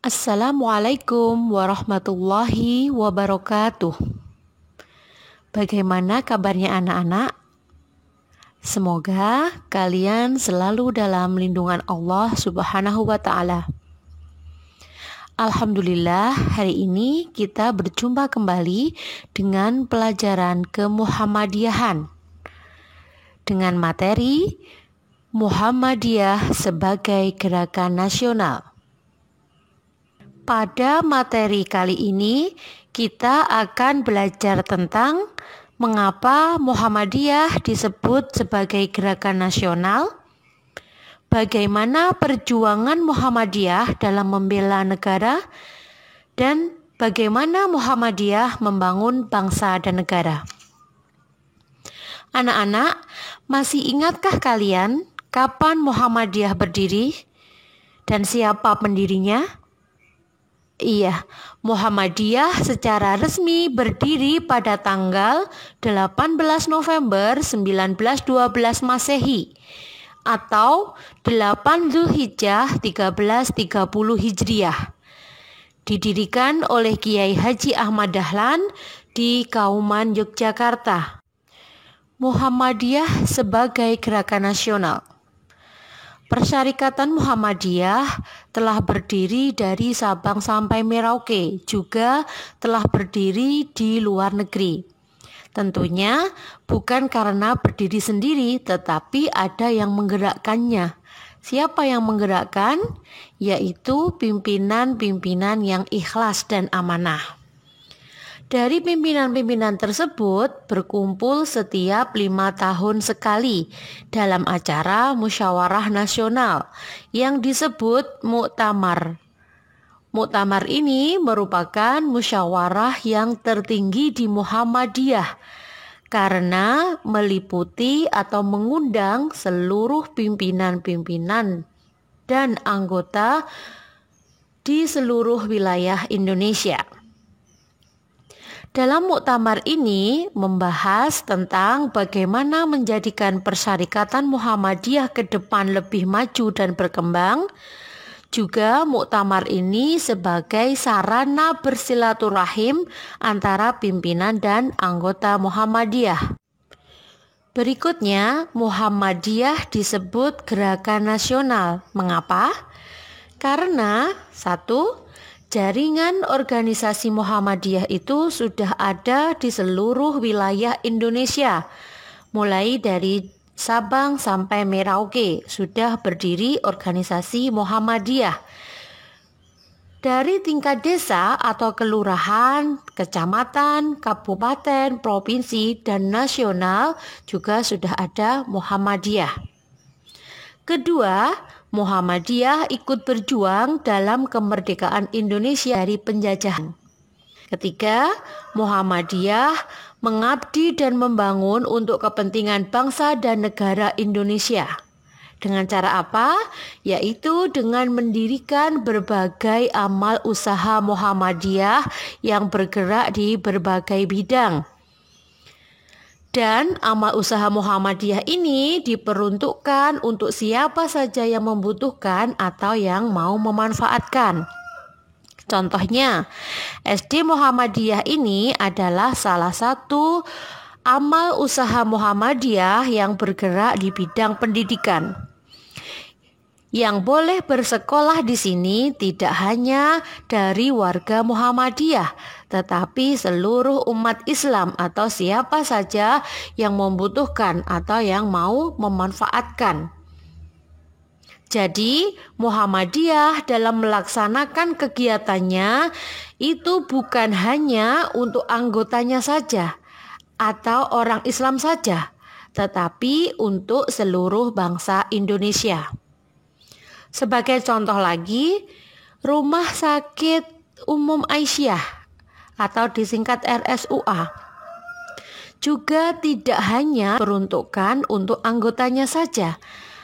Assalamualaikum warahmatullahi wabarakatuh. Bagaimana kabarnya anak-anak? Semoga kalian selalu dalam lindungan Allah Subhanahu wa Ta'ala. Alhamdulillah, hari ini kita berjumpa kembali dengan pelajaran kemuhammadiyahan dengan materi Muhammadiyah sebagai gerakan nasional. Pada materi kali ini, kita akan belajar tentang mengapa Muhammadiyah disebut sebagai gerakan nasional, bagaimana perjuangan Muhammadiyah dalam membela negara, dan bagaimana Muhammadiyah membangun bangsa dan negara. Anak-anak, masih ingatkah kalian kapan Muhammadiyah berdiri dan siapa pendirinya? Iya, Muhammadiyah secara resmi berdiri pada tanggal 18 November 1912 Masehi atau 8 Zulhijjah 1330 Hijriah. Didirikan oleh Kiai Haji Ahmad Dahlan di Kauman, Yogyakarta. Muhammadiyah sebagai gerakan nasional. Persyarikatan Muhammadiyah telah berdiri dari Sabang sampai Merauke, juga telah berdiri di luar negeri. Tentunya bukan karena berdiri sendiri, tetapi ada yang menggerakkannya. Siapa yang menggerakkan? Yaitu pimpinan-pimpinan yang ikhlas dan amanah. Dari pimpinan-pimpinan tersebut berkumpul setiap 5 tahun sekali dalam acara musyawarah nasional yang disebut muktamar. Muktamar ini merupakan musyawarah yang tertinggi di Muhammadiyah karena meliputi atau mengundang seluruh pimpinan-pimpinan dan anggota di seluruh wilayah Indonesia. Dalam muktamar ini membahas tentang bagaimana menjadikan persyarikatan Muhammadiyah ke depan lebih maju dan berkembang. Juga muktamar ini sebagai sarana bersilaturahim antara pimpinan dan anggota Muhammadiyah. Berikutnya, Muhammadiyah disebut gerakan nasional. Mengapa? Karena satu, jaringan organisasi Muhammadiyah itu sudah ada di seluruh wilayah Indonesia. Mulai dari Sabang sampai Merauke sudah berdiri organisasi Muhammadiyah. Dari tingkat desa atau kelurahan, kecamatan, kabupaten, provinsi, dan nasional juga sudah ada Muhammadiyah. Kedua, Muhammadiyah ikut berjuang dalam kemerdekaan Indonesia dari penjajahan. Ketiga, Muhammadiyah mengabdi dan membangun untuk kepentingan bangsa dan negara Indonesia. Dengan cara apa? Yaitu dengan mendirikan berbagai amal usaha Muhammadiyah yang bergerak di berbagai bidang. Dan amal usaha Muhammadiyah ini diperuntukkan untuk siapa saja yang membutuhkan atau yang mau memanfaatkan. Contohnya, SD Muhammadiyah ini adalah salah satu amal usaha Muhammadiyah yang bergerak di bidang pendidikan. Yang boleh bersekolah di sini tidak hanya dari warga Muhammadiyah, tetapi seluruh umat Islam atau siapa saja yang membutuhkan atau yang mau memanfaatkan. Jadi, Muhammadiyah dalam melaksanakan kegiatannya itu bukan hanya untuk anggotanya saja atau orang Islam saja, tetapi untuk seluruh bangsa Indonesia. Sebagai contoh lagi, Rumah Sakit Umum Aisyah atau disingkat RSUA juga tidak hanya peruntukan untuk anggotanya saja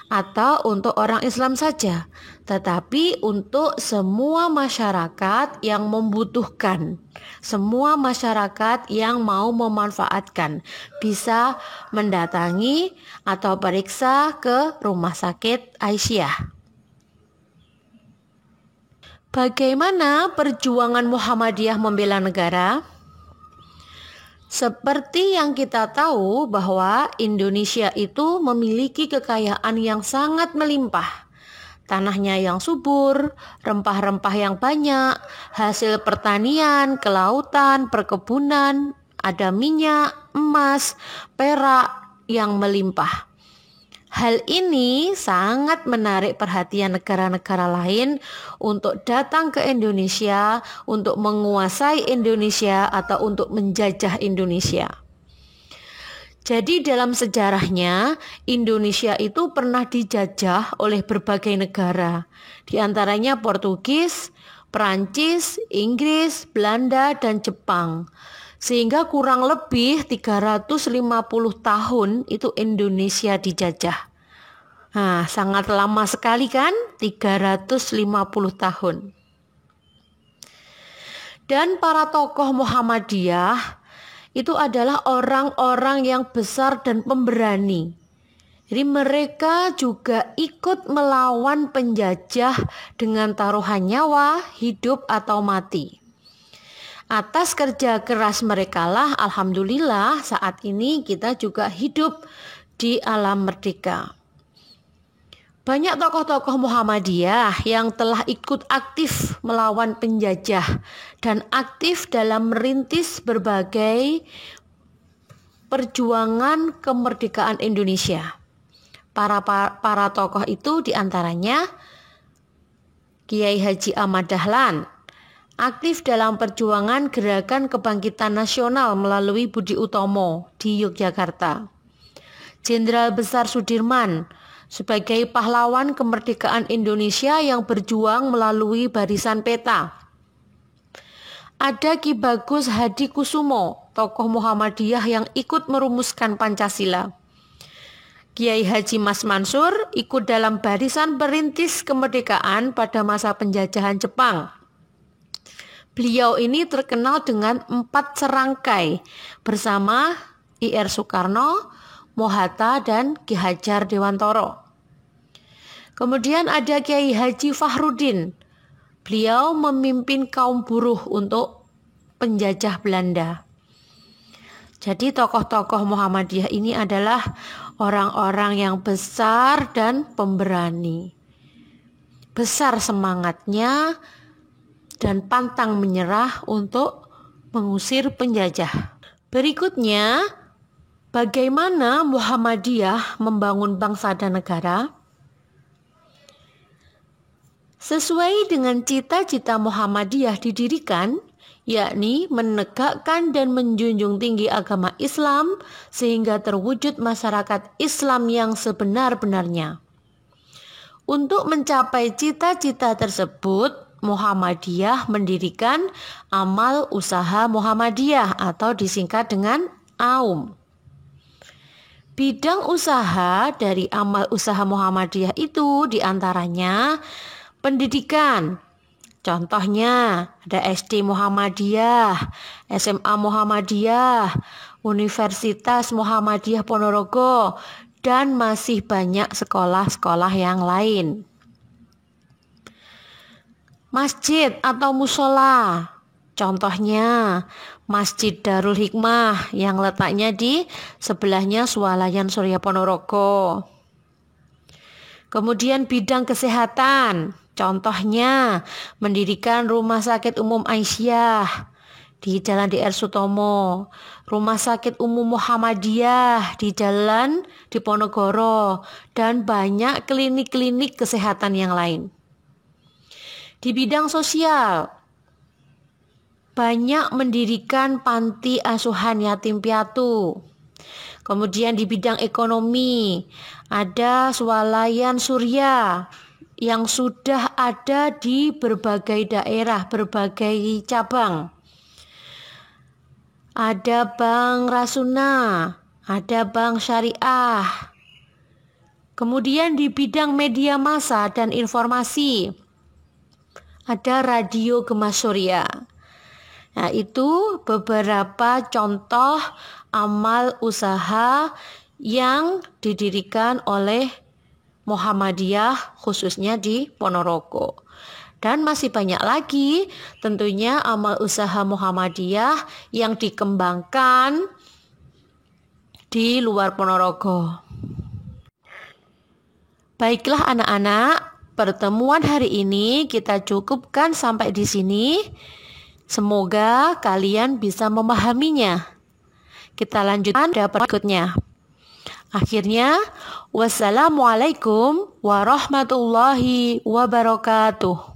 atau untuk orang Islam saja, tetapi untuk semua masyarakat yang membutuhkan, semua masyarakat yang mau memanfaatkan bisa mendatangi atau periksa ke Rumah Sakit Aisyah. Bagaimana perjuangan Muhammadiyah membela negara? Seperti yang kita tahu bahwa Indonesia itu memiliki kekayaan yang sangat melimpah. Tanahnya yang subur, rempah-rempah yang banyak, hasil pertanian, kelautan, perkebunan, ada minyak, emas, perak yang melimpah. Hal ini sangat menarik perhatian negara-negara lain untuk datang ke Indonesia, untuk menguasai Indonesia atau untuk menjajah Indonesia. Jadi dalam sejarahnya, Indonesia itu pernah dijajah oleh berbagai negara, di antaranya Portugis, Perancis, Inggris, Belanda, dan Jepang. Sehingga kurang lebih 350 tahun itu Indonesia dijajah. Nah, sangat lama sekali kan? 350 tahun. Dan para tokoh Muhammadiyah itu adalah orang-orang yang besar dan pemberani. Jadi mereka juga ikut melawan penjajah dengan taruhan nyawa, hidup atau mati. Atas kerja keras mereka lah, alhamdulillah saat ini kita juga hidup di alam merdeka. Banyak tokoh-tokoh Muhammadiyah yang telah ikut aktif melawan penjajah dan aktif dalam merintis berbagai perjuangan kemerdekaan Indonesia. Para tokoh itu diantaranya Kiai Haji Ahmad Dahlan, aktif dalam perjuangan Gerakan Kebangkitan Nasional melalui Budi Utomo di Yogyakarta. Jenderal Besar Sudirman sebagai pahlawan kemerdekaan Indonesia yang berjuang melalui Barisan Peta. Ada Ki Bagus Hadi Kusumo, tokoh Muhammadiyah yang ikut merumuskan Pancasila. Kiai Haji Mas Mansur ikut dalam barisan perintis kemerdekaan pada masa penjajahan Jepang. Beliau ini terkenal dengan 4 serangkai bersama I.R. Soekarno, Mohatta, dan Ki Hajar Dewantoro. Kemudian ada Kiai Haji Fahrudin. Beliau memimpin kaum buruh untuk penjajah Belanda. Jadi tokoh-tokoh Muhammadiyah ini adalah orang-orang yang besar dan pemberani. Besar semangatnya dan pantang menyerah untuk mengusir penjajah. Berikutnya, bagaimana Muhammadiyah membangun bangsa dan negara? Sesuai dengan cita-cita Muhammadiyah didirikan, yakni menegakkan dan menjunjung tinggi agama Islam sehingga terwujud masyarakat Islam yang sebenar-benarnya. Untuk mencapai cita-cita tersebut, Muhammadiyah mendirikan Amal Usaha Muhammadiyah atau disingkat dengan AUM. Bidang usaha dari Amal Usaha Muhammadiyah itu diantaranya pendidikan. Contohnya ada SD Muhammadiyah, SMA Muhammadiyah, Universitas Muhammadiyah Ponorogo, dan masih banyak sekolah-sekolah yang lain. Masjid atau musola, contohnya Masjid Darul Hikmah yang letaknya di sebelahnya Swalayan Surya Ponorogo. Kemudian bidang kesehatan, contohnya mendirikan Rumah Sakit Umum Aisyah di Jalan DR Sutomo, Rumah Sakit Umum Muhammadiyah di Jalan Diponegoro, dan banyak klinik-klinik kesehatan yang lain. Di bidang sosial, banyak mendirikan panti asuhan yatim piatu. Kemudian di bidang ekonomi, ada Swalayan Surya yang sudah ada di berbagai daerah, berbagai cabang. Ada Bank Rasuna, ada Bank Syariah. Kemudian di bidang media massa dan informasi, ada Radio Gema Surya. Nah, itu beberapa contoh amal usaha yang didirikan oleh Muhammadiyah khususnya di Ponorogo. Dan masih banyak lagi tentunya amal usaha Muhammadiyah yang dikembangkan di luar Ponorogo. Baiklah anak-anak, pertemuan hari ini kita cukupkan sampai di sini. Semoga kalian bisa memahaminya. Kita lanjutkan pada berikutnya. Akhirnya, wassalamualaikum warahmatullahi wabarakatuh.